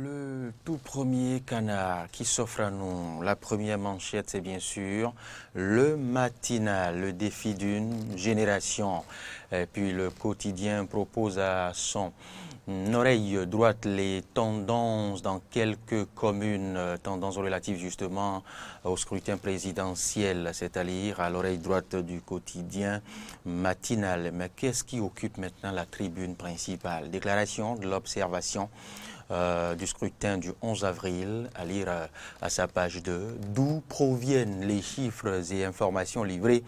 Le tout premier canard qui s'offre à nous, la première manchette, c'est bien sûr le matinal, le défi d'une génération. Et puis le quotidien propose à son oreille droite les tendances dans quelques communes, tendances relatives justement au scrutin présidentiel, c'est-à-dire à l'oreille droite du quotidien matinal. Mais qu'est-ce qui occupe maintenant la tribune principale? Déclaration de l'observation du scrutin du 11 avril, à lire à sa page 2, d'où proviennent les chiffres et informations livrés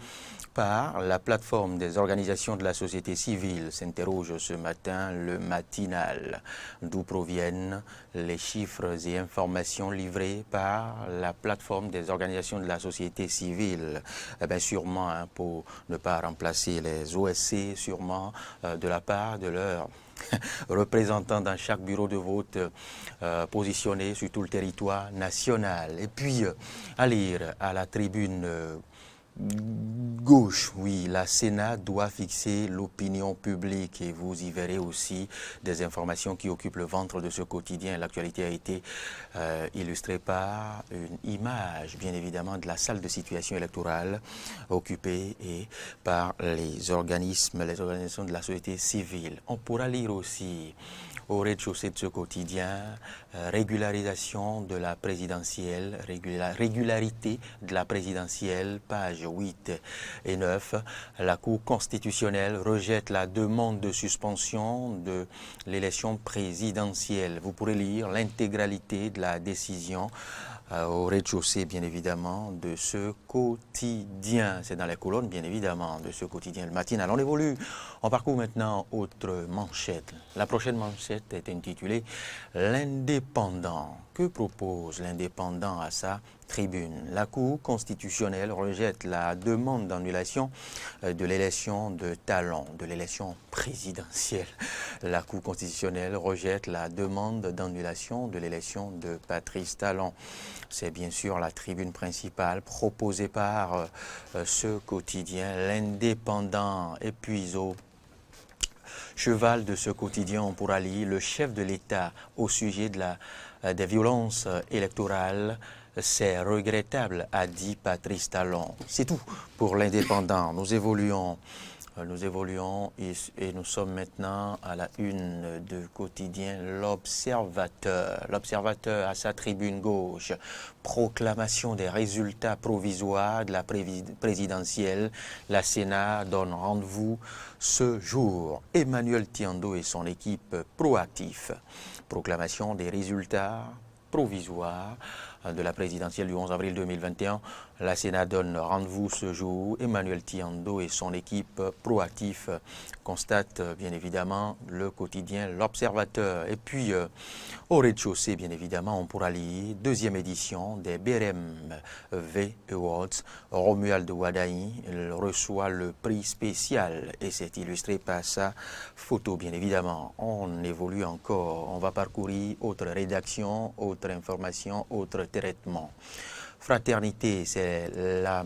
par la plateforme des organisations de la société civile, s'interroge ce matin le matinal. D'où proviennent les chiffres et informations livrés par la plateforme des organisations de la société civile? Eh bien, sûrement, pour ne pas remplacer les OSC, sûrement de la part de leur représentants dans chaque bureau de vote positionné sur tout le territoire national. Et puis, à lire à la tribune gauche, oui, la Sénat doit fixer l'opinion publique et vous y verrez aussi des informations qui occupent le ventre de ce quotidien. L'actualité a été illustrée par une image, bien évidemment, de la salle de situation électorale occupée et par les organisations de la société civile. On pourra lire aussi au rez-de-chaussée de ce quotidien, régularisation de la présidentielle, régularité de la présidentielle, page 8 et 9. La Cour constitutionnelle rejette la demande de suspension de l'élection présidentielle. Vous pourrez lire l'intégralité de la décision au rez-de-chaussée, bien évidemment, de ce quotidien. C'est dans les colonnes, bien évidemment, de ce quotidien, le matinal. On évolue, on parcourt maintenant autre manchette. La prochaine manchette est intitulée « L'indépendant ». Que propose l'indépendant à sa tribune? La Cour constitutionnelle rejette la demande d'annulation de l'élection de Talon, de l'élection présidentielle. La Cour constitutionnelle rejette la demande d'annulation de l'élection de Patrice Talon. C'est bien sûr la tribune principale proposée par ce quotidien, l'indépendant. Et puis au cheval de ce quotidien, on pourra lire le chef de l'État au sujet de des violences électorales. C'est regrettable, a dit Patrice Talon. C'est tout pour l'indépendant. Nous évoluons et nous sommes maintenant à la une de quotidien L'Observateur. L'Observateur à sa tribune gauche. Proclamation des résultats provisoires de la présidentielle. La Sénat donne rendez-vous ce jour. Emmanuel Tiando et son équipe proactifs. Proclamation des résultats provisoires de la présidentielle du 11 avril 2021. La Sénat donne rendez-vous ce jour. Emmanuel Tiando et son équipe proactif constatent bien évidemment le quotidien L'Observateur. Et puis au rez-de-chaussée, bien évidemment, on pourra lire deuxième édition des BRMV Awards. Romuald Wadaï reçoit le prix spécial et c'est illustré par sa photo, bien évidemment. On évolue encore, on va parcourir autre rédaction, autre information, autre traitement. Fraternité, c'est la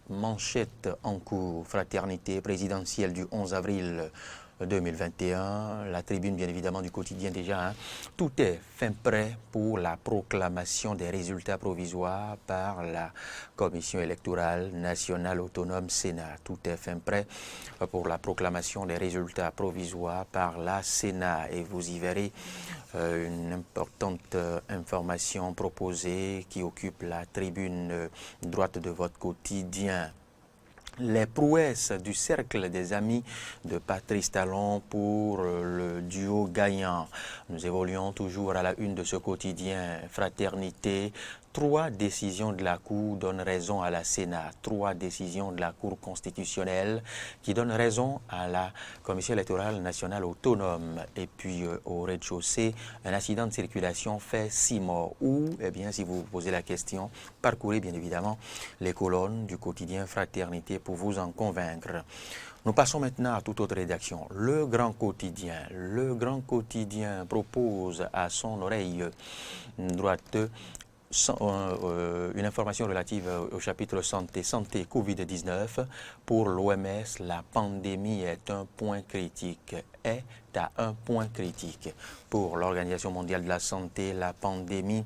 manchette en cours. Fraternité présidentielle du 11 avril 2021, la tribune bien évidemment du quotidien déjà. Tout est fin prêt pour la proclamation des résultats provisoires par la Commission électorale nationale autonome Sénat. Tout est fin prêt pour la proclamation des résultats provisoires par la Sénat. Et vous y verrez une importante information proposée qui occupe la tribune droite de votre quotidien. Les prouesses du cercle des amis de Patrice Talon pour le duo gagnant. Nous évoluons toujours à la une de ce quotidien Fraternité. 3 décisions de la Cour donnent raison à la Sénat. 3 décisions de la Cour constitutionnelle qui donnent raison à la Commission électorale nationale autonome. Et puis au rez-de-chaussée, un accident de circulation fait 6 morts. Ou, eh bien, si vous vous posez la question, parcourez bien évidemment les colonnes du quotidien Fraternité pour vous en convaincre. Nous passons maintenant à toute autre rédaction. Le Grand Quotidien. Le Grand Quotidien propose à son oreille droite une information relative au chapitre santé Covid-19. Pour l'OMS, la pandémie est un point critique. est à un point critique. Pour l'Organisation mondiale de la santé, la pandémie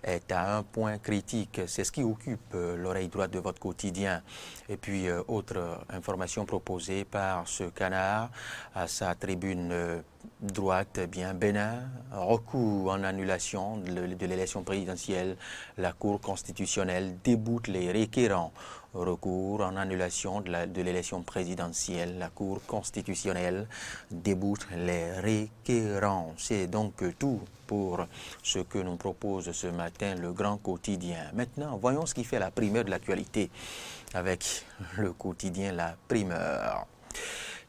est à un point critique. C'est ce qui occupe l'oreille droite de votre quotidien. Et puis, autre information proposée par ce canard à sa tribune droite, eh bien, Bénin, recours en annulation de l'élection présidentielle. La Cour constitutionnelle déboute les requérants. Recours en annulation de l'élection présidentielle. La Cour constitutionnelle déboute les requérants. C'est donc tout pour ce que nous propose ce matin le Grand Quotidien. Maintenant, voyons ce qui fait la primeur de l'actualité avec le quotidien La Primeur.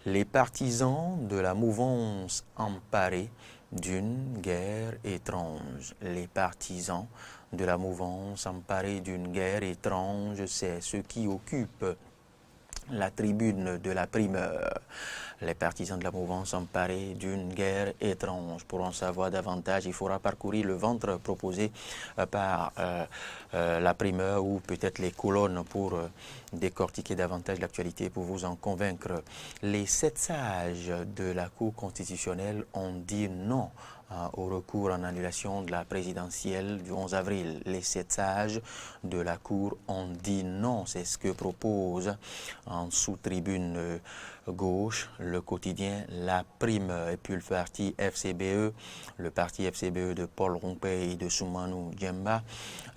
Les partisans de la mouvance emparée d'une guerre étrange. Les partisans de la mouvance emparée d'une guerre étrange, c'est ce qui occupe la tribune de La Primeur. Les partisans de la mouvance emparés d'une guerre étrange. Pour en savoir davantage, il faudra parcourir le ventre proposé par La Primeur ou peut-être les colonnes pour décortiquer davantage l'actualité, pour vous en convaincre. Les 7 sages de la Cour constitutionnelle ont dit non au recours en annulation de la présidentielle du 11 avril. Les 7 sages de la Cour ont dit non. C'est ce que propose en sous-tribune gauche le quotidien La Primeur. Et puis le parti FCBE de Paul Rompé et de Soumanou Djemba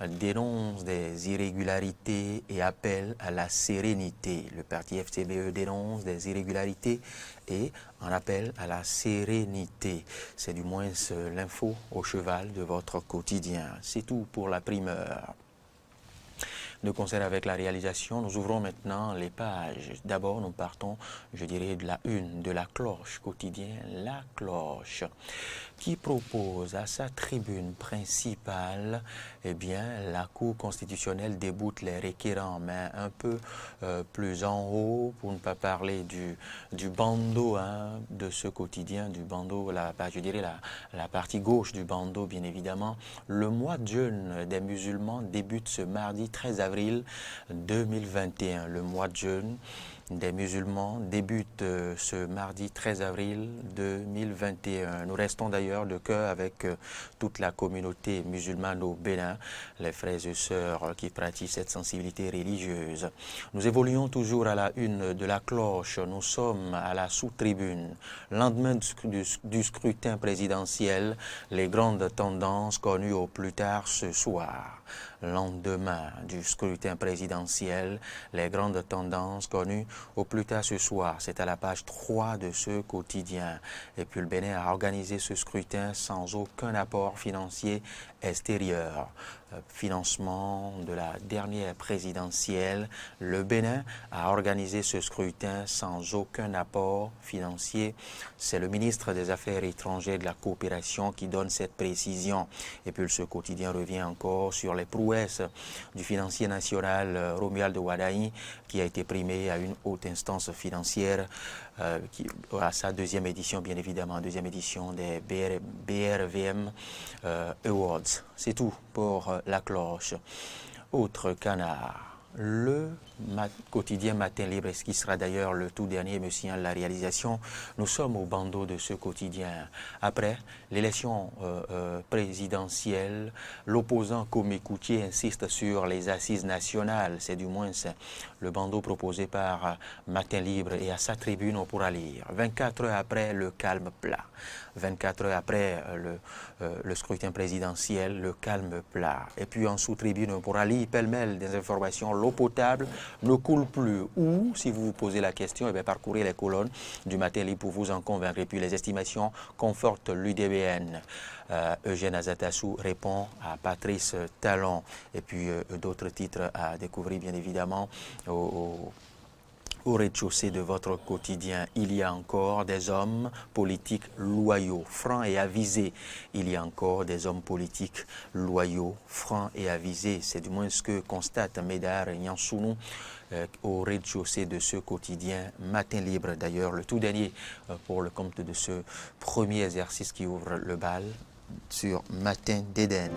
dénonce des irrégularités et appelle à la sérénité. Le parti FCBE dénonce des irrégularités et en appelle à la sérénité. C'est du moins l'info au cheval de votre quotidien. C'est tout pour La Primeur. De concert avec la réalisation, nous ouvrons maintenant les pages. D'abord, nous partons, je dirais, de la une, de la cloche quotidienne, La Cloche, qui propose à sa tribune principale, eh bien, la Cour constitutionnelle déboute les requérants, mais un peu plus en haut, pour ne pas parler du bandeau de ce quotidien, du bandeau, je dirais la partie gauche du bandeau, bien évidemment. Le mois de jeûne des musulmans débute ce mardi 13 avril 2021. Le mois de jeûne des musulmans débute ce mardi 13 avril 2021. Nous restons d'ailleurs de cœur avec toute la communauté musulmane au Bénin, les frères et sœurs qui pratiquent cette sensibilité religieuse. Nous évoluons toujours à la une de La Cloche. Nous sommes à la sous-tribune. Lendemain du scrutin présidentiel, les grandes tendances connues au plus tard ce soir. Lendemain du scrutin présidentiel, les grandes tendances connues au plus tard ce soir. C'est à la page 3 de ce quotidien. Et puis le Bénin a organisé ce scrutin sans aucun apport financier extérieur. Financement de la dernière présidentielle, le Bénin a organisé ce scrutin sans aucun apport financier. C'est le ministre des Affaires étrangères et de la coopération qui donne cette précision. Et puis ce quotidien revient encore sur les prouesses du financier national Romuald Wadaï, qui a été primé à une haute instance financière à sa deuxième édition, bien évidemment, deuxième édition des BRVM Awards. C'est tout pour La Cloche. Autre canard, le quotidien Matin Libre, ce qui sera d'ailleurs le tout dernier, me signale la réalisation. Nous sommes au bandeau de ce quotidien. Après l'élection présidentielle, l'opposant Komé Koutié insiste sur les assises nationales. C'est du moins le bandeau proposé par Matin Libre, et à sa tribune, on pourra lire 24 heures après le calme plat. 24 heures après le scrutin présidentiel, le calme plat. Et puis en sous-tribune, on pourra lire pêle-mêle des informations. L'eau potable ne coule plus. Ou, si vous vous posez la question, parcourez les colonnes du Matin Libre pour vous en convaincre. Et puis les estimations confortent l'UDBN. Eugène Azatassou répond à Patrice Talon. Et puis d'autres titres à découvrir, bien évidemment, au rez-de-chaussée de votre quotidien. Il y a encore des hommes politiques loyaux, francs et avisés. Il y a encore des hommes politiques loyaux, francs et avisés. C'est du moins ce que constate Médard Nyansounou au rez-de-chaussée de ce quotidien Matin Libre. D'ailleurs, le tout dernier pour le compte de ce premier exercice qui ouvre le bal sur Matin d'Éden.